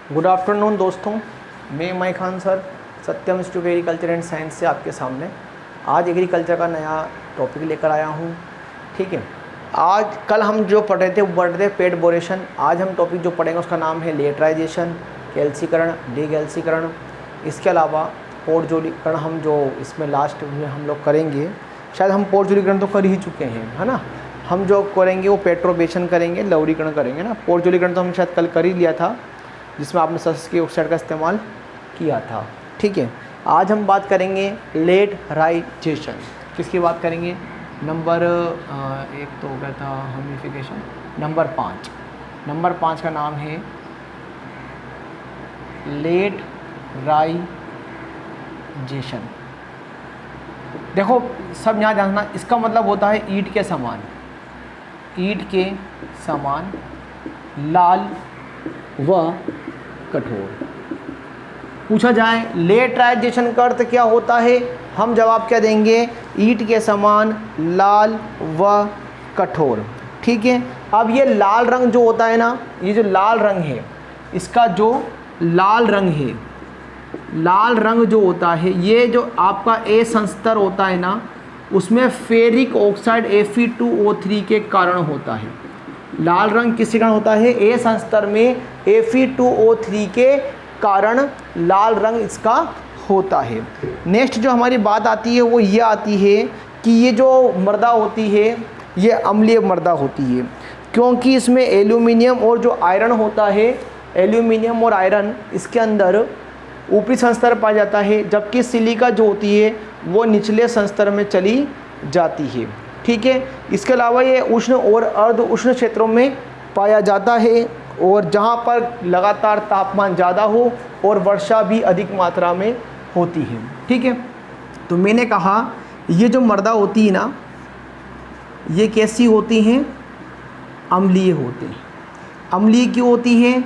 Good afternoon दोस्तों, मैं मई Khan sir Satyam institute of agriculture and science से आपके सामने आज एग्रीकल्चर का नया टॉपिक लेकर आया हूँ। ठीक है, आज कल हम जो पढ़ रहे थे वो पढ़ रहे थे पेट बोरेशन। आज हम टॉपिक जो पढ़ेंगे उसका नाम है लेटराइजेशन, कैल्सीकरण, डीगैल्सीकरण। इसके अलावा पोरजोलीकरण हम जो इसमें लास्ट में हम लोग करेंगे, शायद हम पोरजोलीकरण तो कर ही चुके हैं, है ना। हम जो करेंगे वो पेट्रोबेशन करेंगे, लवणीकरण करेंगे ना। पोरजोलीकरण तो हम शायद कल कर ही लिया था, जिसमें आपने सल्फ्यूरिक ऑक्साइड का इस्तेमाल किया था। ठीक है, आज हम बात करेंगे लेटराइजेशन। किसकी बात करेंगे? नंबर एक तो हो गया था हमिफिकेशन। नंबर 5 का नाम है लेटराइजेशन। देखो सब यहाँ जानना, इसका मतलब होता है ईंट के समान लाल व कठोर। पूछा जाए लेटराइजेशन का अर्थ क्या होता है, हम जवाब क्या देंगे? ईंट के समान लाल व कठोर। ठीक है, अब ये लाल रंग जो होता है ना, ये जो लाल रंग है, इसका जो लाल रंग जो होता है, ये जो आपका ए संस्तर होता है ना, उसमें फेरिक ऑक्साइड Fe2O3 के कारण होता है। लाल रंग किसके कारण होता है? ए संस्तर में Fe2O3 के कारण लाल रंग इसका होता है। नेक्स्ट जो हमारी बात आती है वो ये आती है कि ये जो मृदा होती है ये अम्लीय मृदा होती है, क्योंकि इसमें एल्यूमिनियम और जो आयरन होता है, एल्यूमिनियम और आयरन इसके अंदर ऊपरी संस्तर पाया जाता है, जबकि सिलिका जो होती है वो निचले संस्तर में चली जाती है। ठीक है, इसके अलावा ये उष्ण और अर्ध उष्ण क्षेत्रों में पाया जाता है, और जहाँ पर लगातार तापमान ज़्यादा हो और वर्षा भी अधिक मात्रा में होती है। ठीक है, तो मैंने कहा ये जो मृदा होती है ना, ये कैसी होती हैं? अम्लीय होती हैं। अम्लीय क्यों होती है?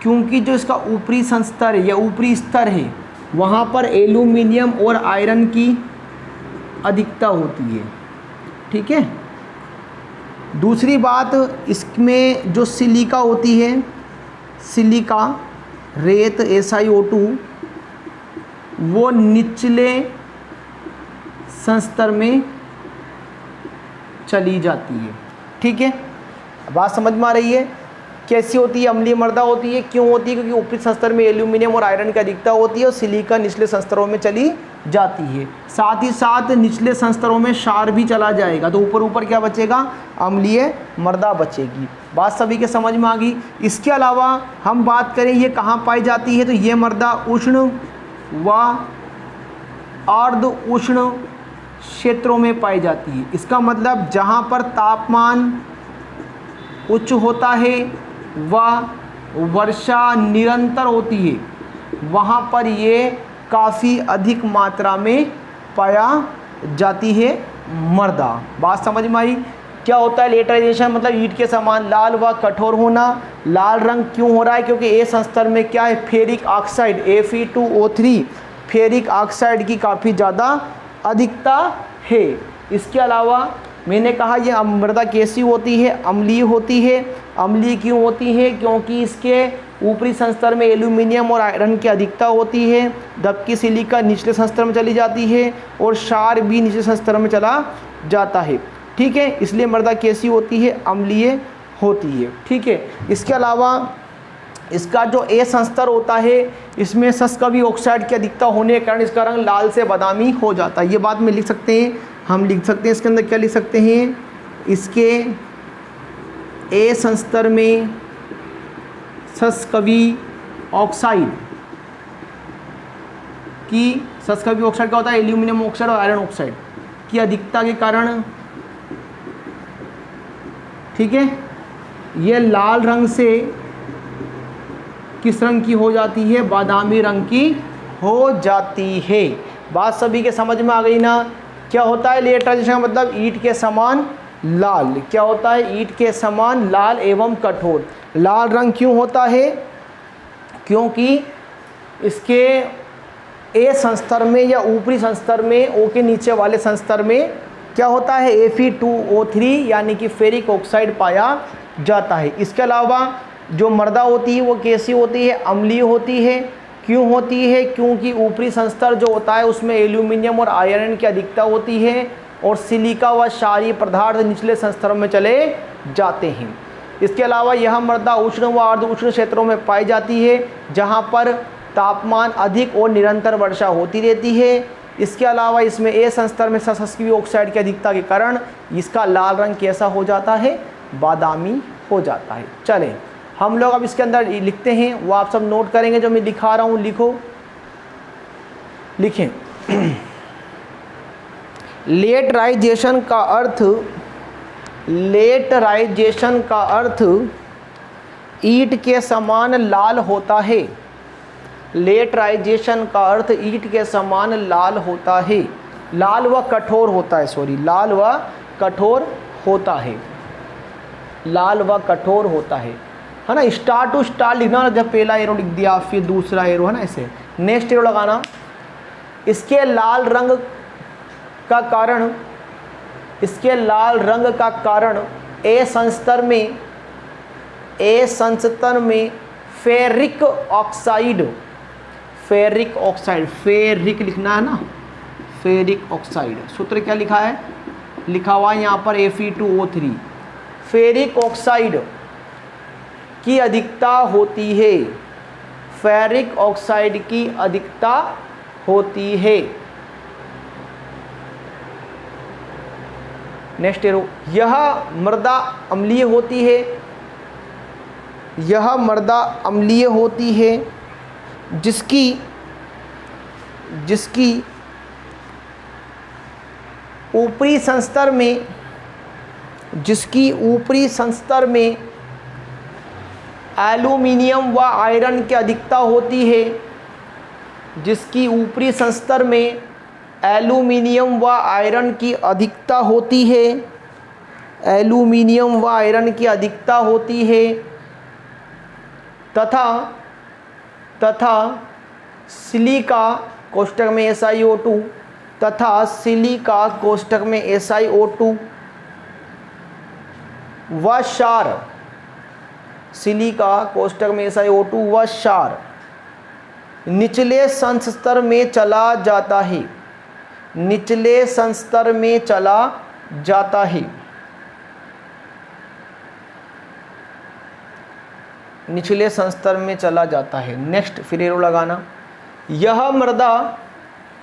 क्योंकि जो इसका ऊपरी संस्तर है या ऊपरी स्तर है, वहाँ पर एल्यूमिनियम और आयरन की अधिकता होती है। ठीक है, दूसरी बात, इसमें जो सिलिका होती है, सिलिका रेत SiO2, वो निचले संस्तर में चली जाती है। ठीक है, बात समझ में आ रही है? कैसी होती है? अम्लीय मृदा होती है। क्यों होती है? क्योंकि ऊपरी संस्तर में एल्यूमिनियम और आयरन की अधिकता होती है और सिलिका निचले संस्तरों में चली जाती है। साथ ही साथ निचले संस्तरों में क्षार भी चला जाएगा, तो ऊपर क्या बचेगा? अम्लीय मृदा बचेगी। बात सभी के समझ में आ गई। इसके अलावा हम बात करें ये कहाँ पाई जाती है, तो ये मृदा उष्ण व अर्ध उष्ण क्षेत्रों में पाई जाती है। इसका मतलब जहाँ पर तापमान उच्च होता है व वर्षा निरंतर होती है, वहाँ पर ये काफ़ी अधिक मात्रा में पाया जाती है मृदा। बात समझ में आई? क्या होता है लेटराइजेशन? मतलब ईंट के समान लाल व कठोर होना। लाल रंग क्यों हो रहा है? क्योंकि ए संस्तर में क्या है? Ferric oxide Fe2O3, ferric oxide की काफ़ी ज़्यादा अधिकता है। इसके अलावा मैंने कहा ये मृदा कैसी होती है? अम्लीय होती है। अम्लीय क्यों होती है? क्योंकि इसके ऊपरी संस्तर में एल्यूमिनियम और आयरन की अधिकता होती है, जबकि सिलिका निचले संस्तर में चली जाती है और क्षार भी निचले संस्तर में चला जाता है। ठीक है, इसलिए मृदा कैसी होती है? अम्लीय होती है। ठीक है, इसके अलावा इसका जो ए संस्तर होता है, इसमें सस्कवी ऑक्साइड की अधिकता होने के कारण इसका रंग लाल से बादामी हो जाता है। ये बात में लिख सकते हैं, हम लिख सकते हैं इसके अंदर क्या लिख सकते हैं? इसके ए संस्तर में सस्कवी ऑक्साइड क्या होता है? एल्यूमिनियम ऑक्साइड और आयरन ऑक्साइड की अधिकता के कारण, ठीक है, ये लाल रंग से किस रंग की हो जाती है? बादामी रंग की हो जाती है। बात सभी के समझ में आ गई ना? क्या होता है लेटराइजेशन का मतलब? ईंट के समान लाल। क्या होता है? ईंट के समान लाल एवं कठोर। लाल रंग क्यों होता है? क्योंकि इसके ए संस्तर में या ऊपरी संस्तर में, ओ के नीचे वाले संस्तर में क्या होता है? Fe2O3 यानी कि फेरिक ऑक्साइड पाया जाता है। इसके अलावा जो मृदा होती है वो कैसी होती है, अम्लीय होती है। क्यों होती है, क्योंकि ऊपरी संस्तर जो होता है उसमें एल्यूमिनियम और आयरन की अधिकता होती है और सिलिका व क्षारीय पदार्थ निचले संस्तरों में चले जाते हैं। इसके अलावा यह मृदा उष्ण व अर्ध उष्ण क्षेत्रों में पाई जाती है जहाँ पर तापमान अधिक और निरंतर वर्षा होती रहती है। इसके अलावा इसमें ए संस्तर में सस्क्वी ऑक्साइड की अधिकता के कारण इसका लाल रंग कैसा हो जाता है, बादामी हो जाता है। चलें हम लोग अब इसके अंदर लिखते हैं, वो आप सब नोट करेंगे जो मैं दिखा रहा हूँ, लिखो, लिखें। लेटराइजेशन का अर्थ, लेटराइजेशन का अर्थ ईंट के समान लाल होता है। लेटराइजेशन का अर्थ ईंट के समान लाल होता है, लाल व कठोर होता है, सॉरी लाल व कठोर होता है, लाल व कठोर होता है ना। स्टार टू स्टार लिखना ना, जब पहला एरो लिख दिया फिर दूसरा एरो, है ना, ऐसे नेक्स्ट एरो लगाना। इसके लाल रंग का कारण, इसके लाल रंग का कारण ए संस्तर में, ए संस्तर में ferric oxide, ferric oxide, ferric लिखना है ना, फेरिक ऑक्साइड, सूत्र क्या लिखा है, लिखा हुआ है यहाँ पर Fe2O3, फेरिक ऑक्साइड की अधिकता होती है, फेरिक ऑक्साइड की अधिकता होती है। नेक्स्ट एरो, यह मृदा अम्लीय होती है, यह मृदा अम्लीय होती है जिसकी, जिसकी ऊपरी संस्तर में, जिसकी ऊपरी संस्तर में एल्यूमिनियम व आयरन की अधिकता होती है, जिसकी ऊपरी संस्तर में एल्यूमिनियम व आयरन की अधिकता होती है, एल्यूमिनियम व आयरन की अधिकता होती है तथा सिलिका कोष्ठक में SiO2 तथा सिलिका कोष्ठक में SiO2 व क्षार, सिलिका कोष्ठक में SiO2 व क्षार निचले संस्तर में चला जाता है, निचले संस्तर में चला जाता है, निचले संस्तर में चला जाता है। नेक्स्ट फिर एरो लगाना। यह मृदा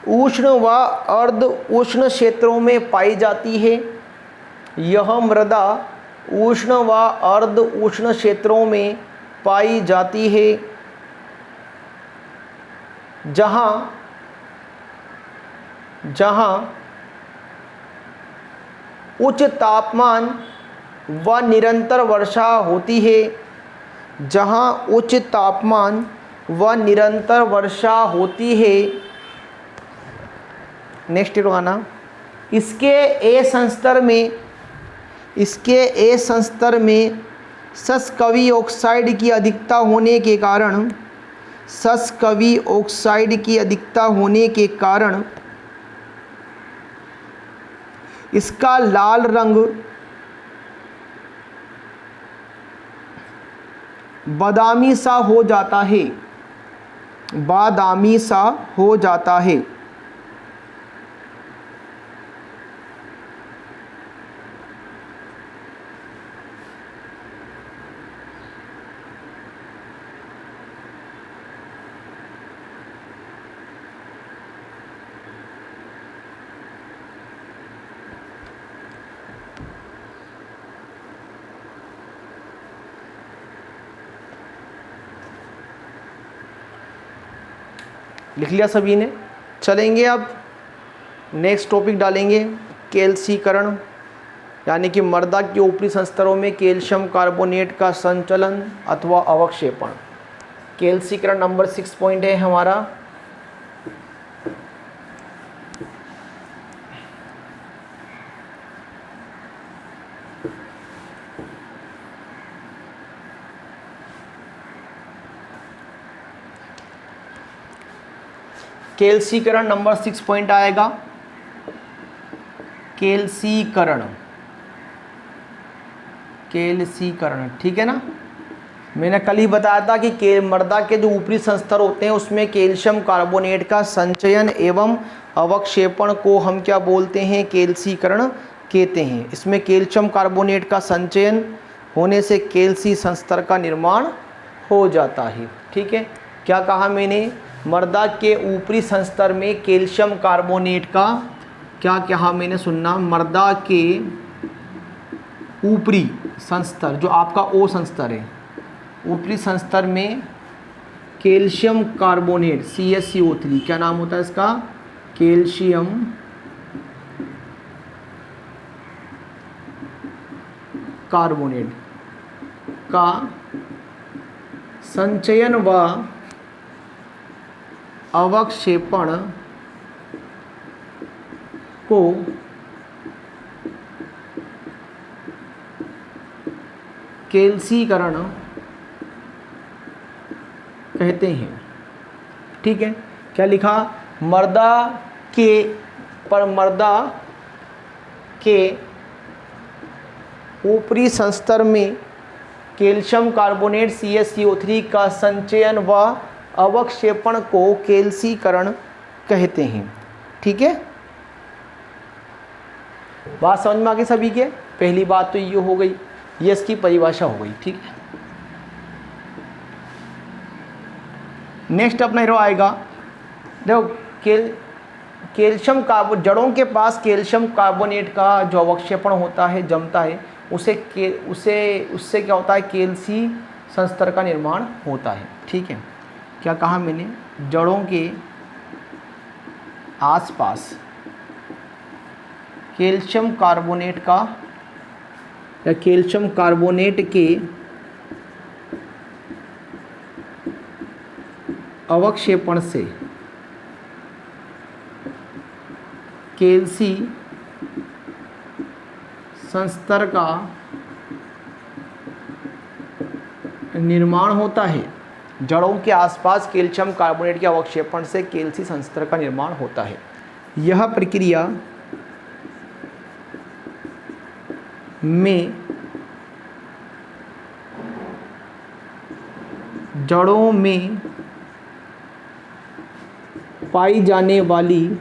उष्ण व अर्ध उष्ण क्षेत्रों में पाई जाती है, यह मृदा उष्ण व अर्ध उष्ण क्षेत्रों में पाई जाती है जहाँ, जहाँ उच्च तापमान व निरंतर वर्षा होती है, जहाँ उच्च तापमान व निरंतर वर्षा होती है। नेक्स्ट लगाना। इसके ए संस्तर में, इसके ए संस्तर में सस्क्वी ऑक्साइड की अधिकता होने के कारण, सस्क्वी ऑक्साइड की अधिकता होने के कारण इसका लाल रंग बादामी सा हो जाता है, बादामी सा हो जाता है। लिख लिया सभी ने। चलेंगे अब नेक्स्ट टॉपिक डालेंगे, कैल्सीकरण, यानी कि मृदा के ऊपरी संस्तरों में कैल्शियम कार्बोनेट का संचलन अथवा अवक्षेपण। कैल्सीकरण नंबर 6 पॉइंट है हमारा। कैल्सीकरण नंबर 6 पॉइंट आएगा, कैल्सीकरण, कैल्सीकरण, ठीक है ना। मैंने कल ही बताया था कि मृदा के जो ऊपरी संस्तर होते हैं उसमें कैल्शियम कार्बोनेट का संचयन एवं अवक्षेपण को हम क्या बोलते हैं, कैल्सीकरण कहते हैं। इसमें कैल्शियम कार्बोनेट का संचयन होने से कैल्सी संस्तर का निर्माण हो जाता है। ठीक है, क्या कहा मैंने, मृदा के ऊपरी संस्तर में कैल्शियम कार्बोनेट का, क्या कहा मैंने सुनना, मृदा के ऊपरी संस्तर जो आपका ओ संस्तर है, ऊपरी संस्तर में कैल्शियम कार्बोनेट CaCO3, क्या नाम होता है इसका, कैल्शियम कार्बोनेट का संचयन व अवक्षेपण को कैल्सीकरण कहते हैं। ठीक है, क्या लिखा, मृदा के ऊपरी संस्तर में कैल्शियम कार्बोनेट CaCO3 का संचयन व अवक्षेपण को कैल्सीकरण कहते हैं। ठीक है, बात समझ में आ गई सभी के। पहली बात तो ये हो गई, ये इसकी परिभाषा हो गई। ठीक है, नेक्स्ट अपना हीरो आएगा, देखो कैल्शियम कार्बो, जड़ों के पास कैल्शियम कार्बोनेट का जो अवक्षेपण होता है, जमता है, उससे क्या होता है, कैल्सी संस्तर का निर्माण होता है। ठीक है, क्या कहा मैंने, जड़ों के आसपास कैल्शियम कार्बोनेट का या कैल्शियम कार्बोनेट के अवक्षेपण से कैल्सी संस्तर का निर्माण होता है। जड़ों के आसपास कैल्शियम कार्बोनेट के अवक्षेपण से कैल्सी संस्तर का निर्माण होता है। यह प्रक्रिया में जड़ों में पाई जाने वाली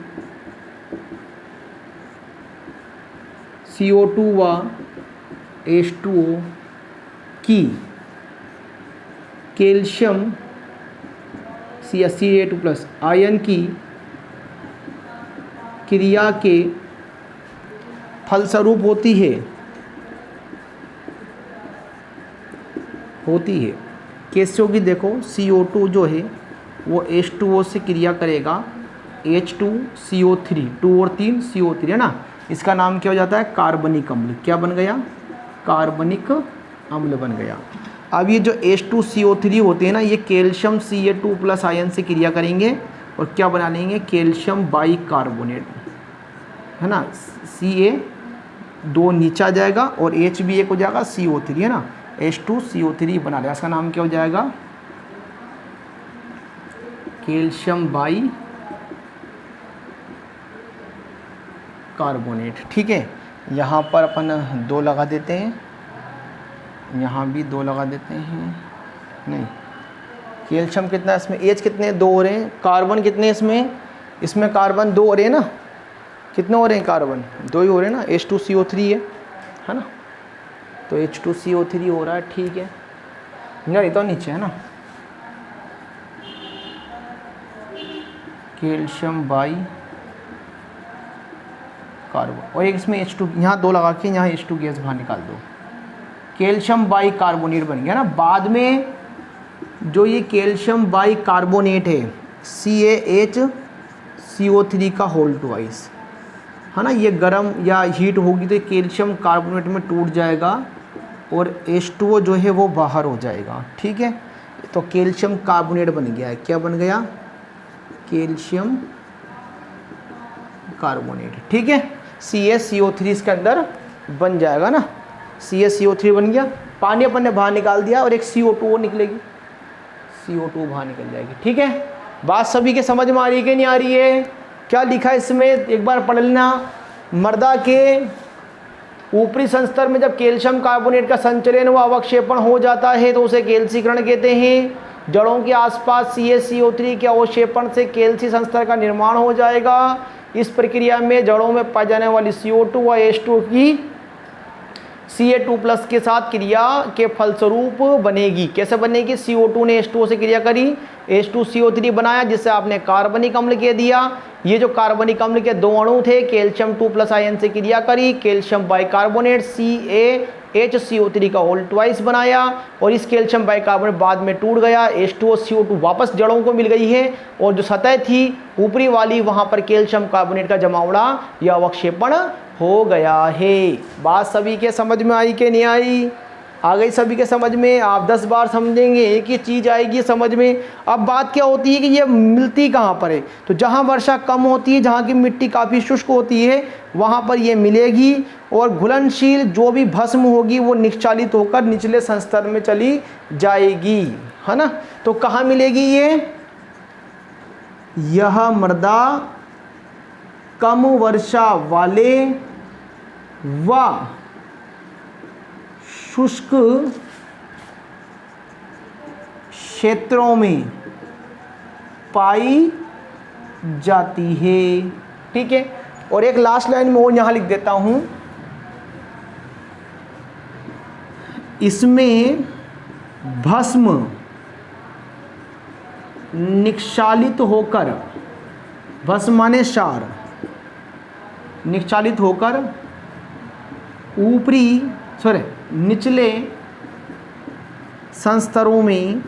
CO2 व H2O की कैल्शियम Ca2+ आयन की क्रिया के फलस्वरूप होती है। कैसे होगी, देखो CO2 जो है वो H2O से क्रिया करेगा, H2CO3, 2 और 3 CO3 है ना, इसका नाम क्या हो जाता है, कार्बनिक अम्ल। क्या बन गया, कार्बनिक अम्ल बन गया। अब ये जो H2CO3 होते हैं ना, ये कैल्शियम Ca2+ आयन से क्रिया करेंगे और क्या बना लेंगे, कैल्शियम बाइकार्बोनेट, है ना, Ca2 नीचा जाएगा और H भी एक हो जाएगा, CO3 है ना, H2CO3 बना लेगा। इसका नाम क्या हो जाएगा, कैल्शियम बाई कार्बोनेट। ठीक है, यहाँ पर अपन 2 लगा देते हैं, यहाँ भी 2 लगा देते हैं, नहीं, कैल्शियम कितना है इसमें, H कितने, 2 हो रहे हैं, कार्बन कितने इसमें कार्बन 2 हो रहे हैं ना, कितने हो रहे हैं, कार्बन 2 ही हो रहे हैं ना, H2CO3 है ना, तो H2CO3 हो रहा है। ठीक है, नहीं तो नीचे है ना, कैल्शियम बाई कार्बन, और एक इसमें H2, यहाँ 2 लगा के यहाँ H2 गैस बाहर निकाल दो, कैल्शियम बाई कार्बोनेट बन गया ना। बाद में जो ये कैल्शियम बाई कार्बोनेट है CaHCO3 का होल ट्वाइस, है ना, ये गर्म या हीट होगी तो कैल्शियम कार्बोनेट में टूट जाएगा और H2O जो है वो बाहर हो जाएगा। ठीक है, तो कैल्शियम कार्बोनेट बन गया है। क्या बन गया, कैल्शियम कार्बोनेट। ठीक है, CaCO3 इसके अंदर बन जाएगा ना, CaCO3 बन गया, पानी अपन ने बाहर निकाल दिया और एक CO2 निकलेगी, CO2 बाहर निकल जाएगी। ठीक है, बात सभी के समझ में आ रही है कि नहीं आ रही है? क्या लिखा है इसमें एक बार पढ़ लेना, मृदा के ऊपरी संस्तर में जब कैल्शियम कार्बोनेट का संचलन व अवक्षेपण हो जाता है तो उसे कैल्सीकरण कहते हैं। जड़ों के आसपास CaCO3 के अवक्षेपण से कैल्सी संस्तर का निर्माण हो जाएगा। इस प्रक्रिया में जड़ों में पाई जाने वाली CO2 व H2 की Ca2+ के साथ क्रिया के फलस्वरूप बनेगी। कैसे बनेगी? CO2 ने H2O से क्रिया करी, H2CO3 बनाया, जिससे आपने कार्बनिक अम्ल कह दिया। ये जो कार्बनिक अम्ल के दो अणु थे, कैल्शियम 2+ आयन से क्रिया करी, कैल्शियम बाइकार्बोनेट CaHCO3 का होल ट्वाइस बनाया, और इस कैल्शियम बाइकार्बोनेट बाद में टूट गया, H2O CO2 वापस जड़ों को मिल गई है, और जो सतह थी ऊपरी वाली वहाँ पर कैल्शियम कार्बोनेट का जमावड़ा या अवक्षेपण हो गया है। बात सभी के समझ में आई कि नहीं आई? आ गई सभी के समझ में? आप 10 बार समझेंगे एक ही चीज़ आएगी समझ में। अब बात क्या होती है कि ये मिलती कहाँ पर है? तो जहाँ वर्षा कम होती है, जहाँ की मिट्टी काफ़ी शुष्क होती है, वहाँ पर ये मिलेगी, और घुलनशील जो भी भस्म होगी वो निक्षालित होकर निचले संस्तर में चली जाएगी, है ना। तो कहाँ मिलेगी ये? यह मृदा कम वर्षा वाले व शुष्क क्षेत्रों में पाई जाती है। ठीक है, और एक लास्ट लाइन में और यहां लिख देता हूं, इसमें भस्म निक्षालित होकर, भस्म माने क्षार, निक्षालित होकर निचले संस्तरों में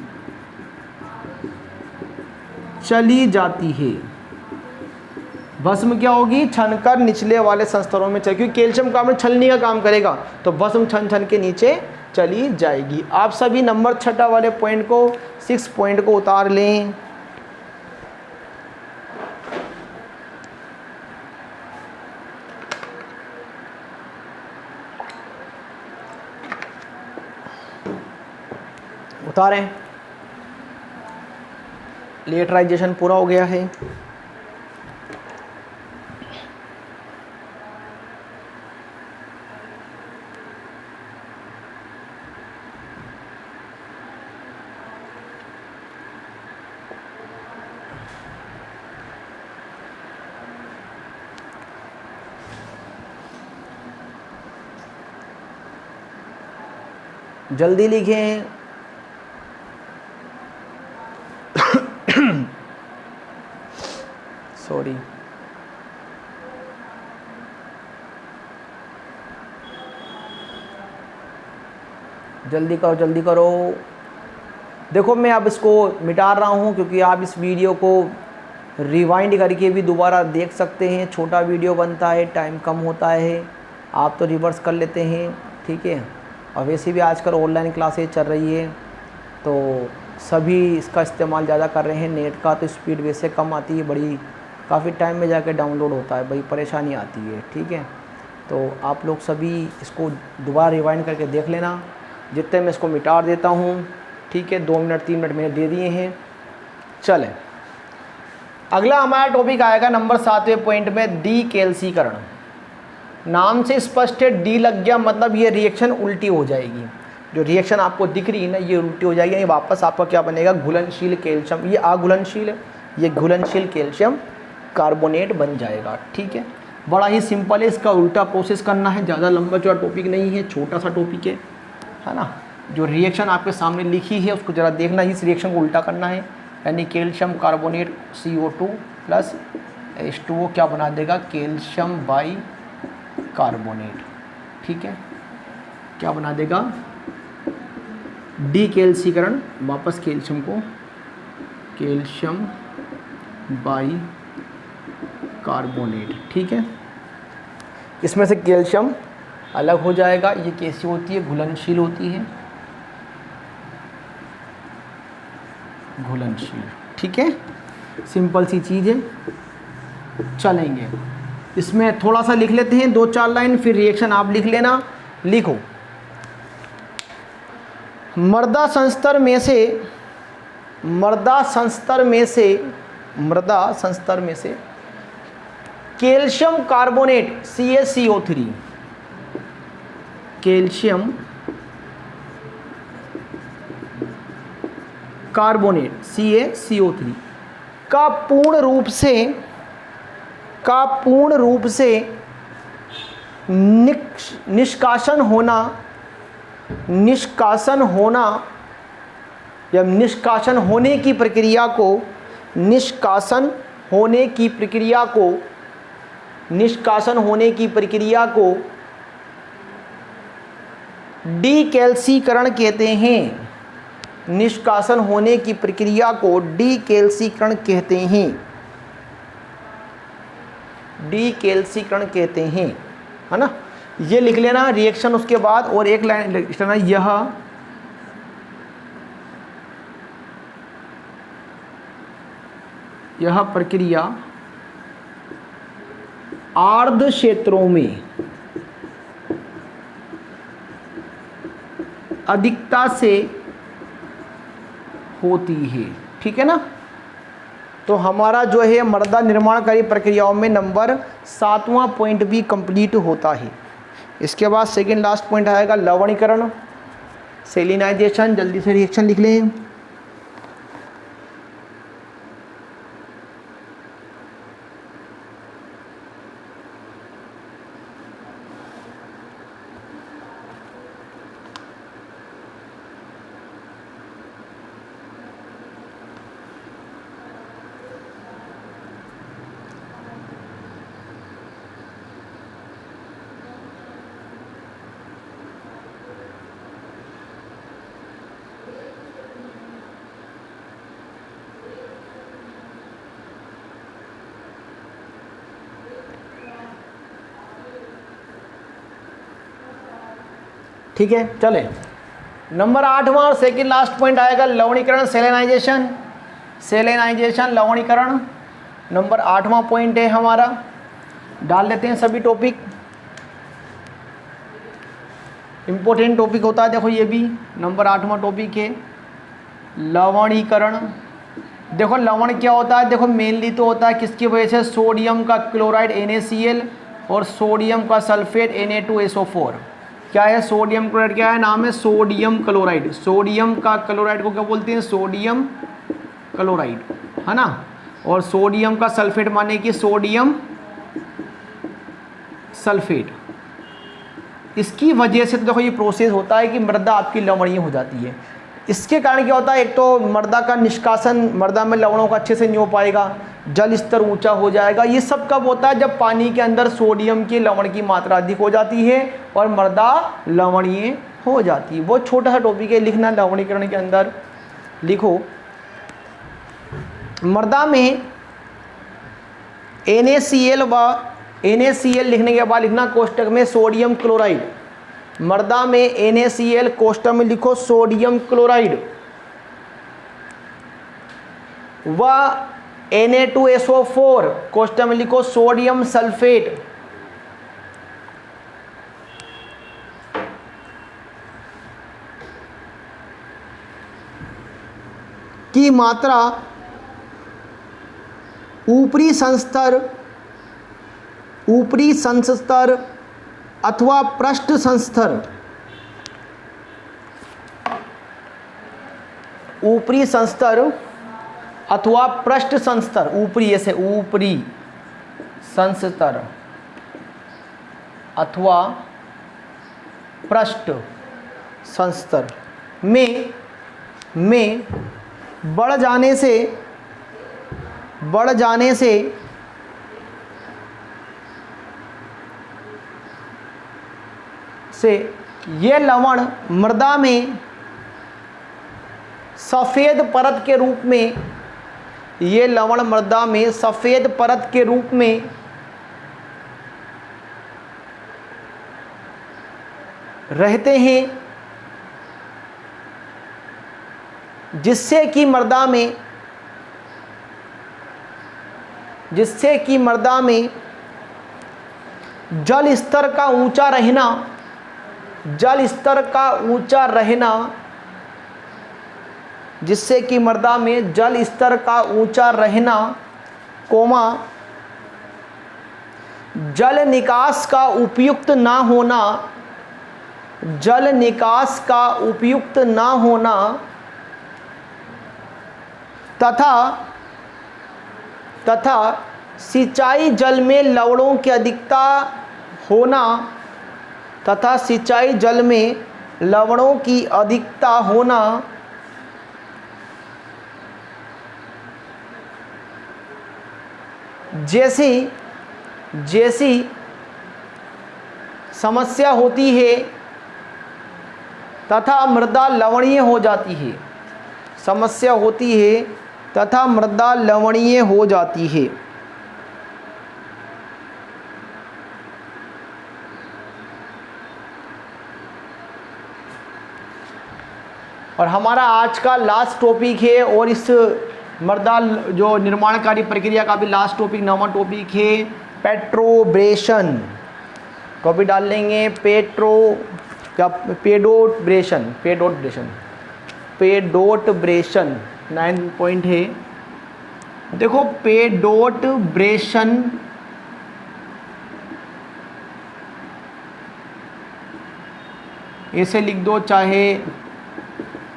चली जाती है। भस्म क्या होगी? छनकर निचले वाले संस्तरों में चल, क्योंकि कैल्शियम कार्बोनेट छलनी का काम करेगा, तो भस्म छन छन के नीचे चली जाएगी। आप सभी नंबर 6 वाले पॉइंट को, 6 पॉइंट को उतार लें। उतारें। लेटराइजेशन पूरा हो गया है। जल्दी लिखें। सॉरी, जल्दी करो जल्दी करो। देखो मैं अब इसको मिटा रहा हूँ क्योंकि आप इस वीडियो को रिवाइंड करके भी दोबारा देख सकते हैं। छोटा वीडियो बनता है, टाइम कम होता है, आप तो रिवर्स कर लेते हैं, ठीक है। और वैसे भी आजकल ऑनलाइन क्लासेज चल रही है तो सभी इसका इस्तेमाल ज़्यादा कर रहे हैं। नेट का तो स्पीड वैसे कम आती है, बड़ी काफ़ी टाइम में जाके डाउनलोड होता है, बड़ी परेशानी आती है, ठीक है। तो आप लोग सभी इसको दोबारा रिवाइंड करके देख लेना। जितने मैं इसको मिटा देता हूँ, ठीक है। 2 मिनट 3 मिनट मैंने दे दिए हैं। चलें, अगला हमारा टॉपिक आएगा नंबर 7वें पॉइंट में, डीकैल्सीकरण। नाम से स्पष्ट है, डी लग गया मतलब ये रिएक्शन उल्टी हो जाएगी। जो रिएक्शन आपको दिख रही है ना, ये उल्टी हो जाएगी। ये वापस आपका क्या बनेगा? घुलनशील कैल्शियम, ये अघुलनशील है, ये घुलनशील कैल्शियम कार्बोनेट बन जाएगा, ठीक है। बड़ा ही सिंपल है, इसका उल्टा प्रोसेस करना है। ज़्यादा लंबा चौड़ा टॉपिक नहीं है, छोटा सा टॉपिक है ना। जो रिएक्शन आपके सामने लिखी है उसको ज़रा देखना, इस रिएक्शन को उल्टा करना है। यानी calcium carbonate CO2 plus H2O क्या बना देगा? कैल्शियम बाई कार्बोनेट, ठीक है। क्या बना देगा? डीकैल्सीकरण, वापस कैल्शियम को कैल्शियम बाई कार्बोनेट, ठीक है। इसमें से कैल्शियम अलग हो जाएगा। ये कैसी होती है? घुलनशील होती है, घुलनशील, ठीक है। सिंपल सी चीज़ है, चलेंगे। इसमें थोड़ा सा लिख लेते हैं, 2-4 लाइन, फिर रिएक्शन आप लिख लेना। लिखो, मृदा संस्तर में से calcium carbonate CaCO3 calcium carbonate CaCO3 का पूर्ण रूप से निष्कासन होना या निष्कासन होने की प्रक्रिया को डीकैल्सीकरण कहते हैं। निष्कासन होने की प्रक्रिया को डीकैल्सीकरण कहते हैं। डीकैल्सीकरण कहते हैं, है ना। ये लिख लेना रिएक्शन, उसके बाद और एक लाइन लिख लेना, यह प्रक्रिया आर्द्र क्षेत्रों में अधिकता से होती है। ठीक है ना। तो हमारा जो है मृदा निर्माणकारी प्रक्रियाओं में नंबर 7वां पॉइंट भी कंप्लीट होता है। इसके बाद सेकंड लास्ट पॉइंट आएगा लवणीकरण, सेलिनाइजेशन। जल्दी से रिएक्शन लिख लें। ठीक है, चले नंबर 8वां और सेकंड लास्ट पॉइंट आएगा लवणीकरण, सेलेनाइजेशन। सेलेनाइजेशन, लवणीकरण नंबर 8वां पॉइंट है हमारा। डाल लेते हैं सभी टॉपिक, इंपॉर्टेंट टॉपिक होता है। देखो ये भी नंबर 8वां टॉपिक है लवणीकरण। देखो लवण क्या होता है, देखो मेनली तो होता है किसकी वजह से, सोडियम का क्लोराइड NaCl और सोडियम का सल्फेट Na2SO4। क्या है सोडियम क्लोराइड, क्या है नाम है, सोडियम क्लोराइड। सोडियम का क्लोराइड को क्या बोलते हैं, सोडियम क्लोराइड, है ना। और सोडियम का सल्फेट माने कि सोडियम सल्फेट। इसकी वजह से तो देखो ये प्रोसेस होता है कि मृदा आपकी लवणीय हो जाती है। इसके कारण क्या होता है, एक तो मृदा का निष्कासन, मृदा में लवणों का अच्छे से नहीं हो पाएगा, जल स्तर ऊंचा हो जाएगा। ये सब कब होता है, जब पानी के अंदर सोडियम के लवण की मात्रा अधिक हो जाती है और मृदा लवणीय हो जाती है। वो छोटा सा टॉपिक है लिखना लवणीकरण के अंदर। लिखो मृदा में NaCl लिखने के बाद लिखना कोष्टक में सोडियम क्लोराइड। मृदा में NaCl कोष्टक में लिखो सोडियम क्लोराइड व Na2SO4 कोष्टक में लिखो सोडियम सल्फेट। की मात्रा ऊपरी संस्तर अथवा पृष्ठ संस्तर, ऊपरी संस्तर अथवा पृष्ठ संस्तर, ऊपरी ऐसे ऊपरी संस्तर अथवा पृष्ठ संस्तर में बढ़ जाने से ये लवण मृदा में सफ़ेद परत के रूप में, ये लवण मृदा में सफ़ेद परत के रूप में रहते हैं, जिससे कि मृदा में जल स्तर का ऊंचा रहना, जिससे कि मृदा में जल स्तर का ऊंचा रहना, कोमा जल निकास का उपयुक्त ना होना, जल निकास का उपयुक्त ना होना तथा सिंचाई जल में लवणों की अधिकता होना तथा सिंचाई जल में लवणों की अधिकता होना जैसी समस्या होती है तथा मृदा लवणीय हो जाती है। समस्या होती है तथा मृदा लवणीय हो जाती है। और हमारा आज का लास्ट टॉपिक है, और इस मृदा जो निर्माणकारी प्रक्रिया का भी लास्ट टॉपिक, 9वां टॉपिक है पेट्रोब्रेशन। टॉपिक डाल लेंगे पेडोटब्रेशन 9 पॉइंट है। देखो पेडोटब्रेशन ऐसे लिख दो, चाहे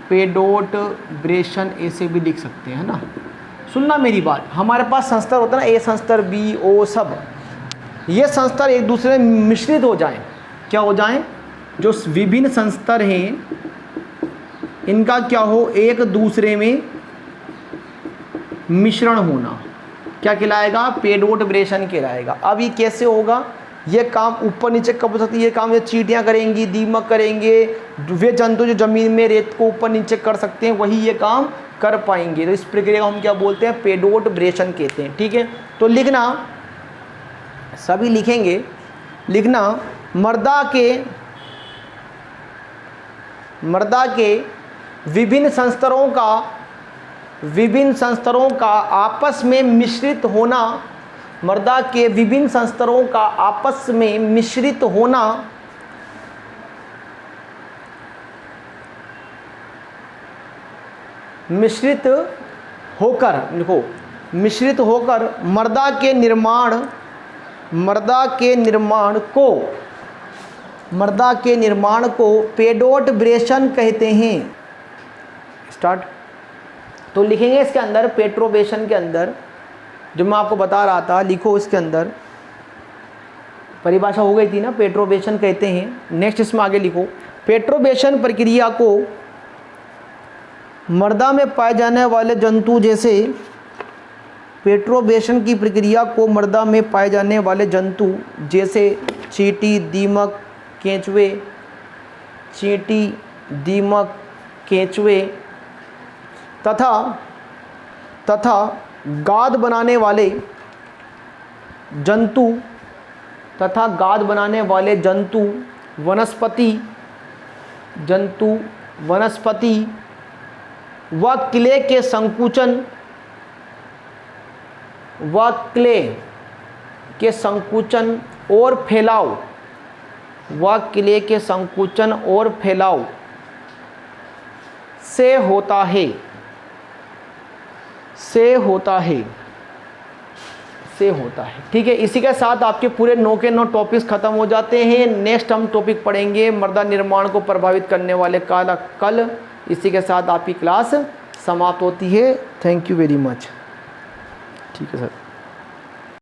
पेडोटब्रेशन ऐसे भी लिख सकते हैं ना। सुनना मेरी बात, हमारे पास संस्तर होता है ना, ए संस्तर बी ओ सब, ये संस्तर एक दूसरे में मिश्रित हो जाएं। क्या हो जाएं? जो विभिन्न संस्तर हैं इनका क्या हो, एक दूसरे में मिश्रण होना क्या कहलाएगा? पेडोटब्रेशन कहलाएगा। अब ये कैसे होगा? ये काम ऊपर नीचे कब हो सकती है? ये काम ये चींटियाँ करेंगी, दीमक करेंगे, वे जंतु जो जमीन में रेत को ऊपर नीचे कर सकते हैं वही ये काम कर पाएंगे। तो इस प्रक्रिया को हम क्या बोलते हैं? पेडोटब्रेशन कहते हैं। ठीक है, तो लिखना, सभी लिखेंगे, लिखना मृदा के विभिन्न संस्तरों का आपस में मिश्रित होना, मृदा के विभिन्न संस्तरों का आपस में मिश्रित होना मिश्रित होकर मृदा के निर्माण को पेडोटब्रेशन कहते हैं। स्टार्ट। तो लिखेंगे इसके अंदर, पेट्रोब्रेशन के अंदर जो मैं आपको बता रहा था, लिखो इसके अंदर, परिभाषा हो गई थी ना, पेट्रोब्रेशन कहते हैं। नेक्स्ट इसमें आगे लिखो, पेट्रोब्रेशन प्रक्रिया को मृदा में पाए जाने वाले जंतु जैसे, पेट्रोब्रेशन की प्रक्रिया को मृदा में पाए जाने वाले जंतु जैसे चींटी, दीमक, केंचुए तथा गाद बनाने वाले जंतु वनस्पति व क्ले के संकुचन और फैलाव से होता है। ठीक है, इसी के साथ आपके पूरे 9 के 9 टॉपिक्स खत्म हो जाते हैं। नेक्स्ट हम टॉपिक पढ़ेंगे मृदा निर्माण को प्रभावित करने वाले कारक कल। इसी के साथ आपकी क्लास समाप्त होती है। Thank you very much. ठीक है सर।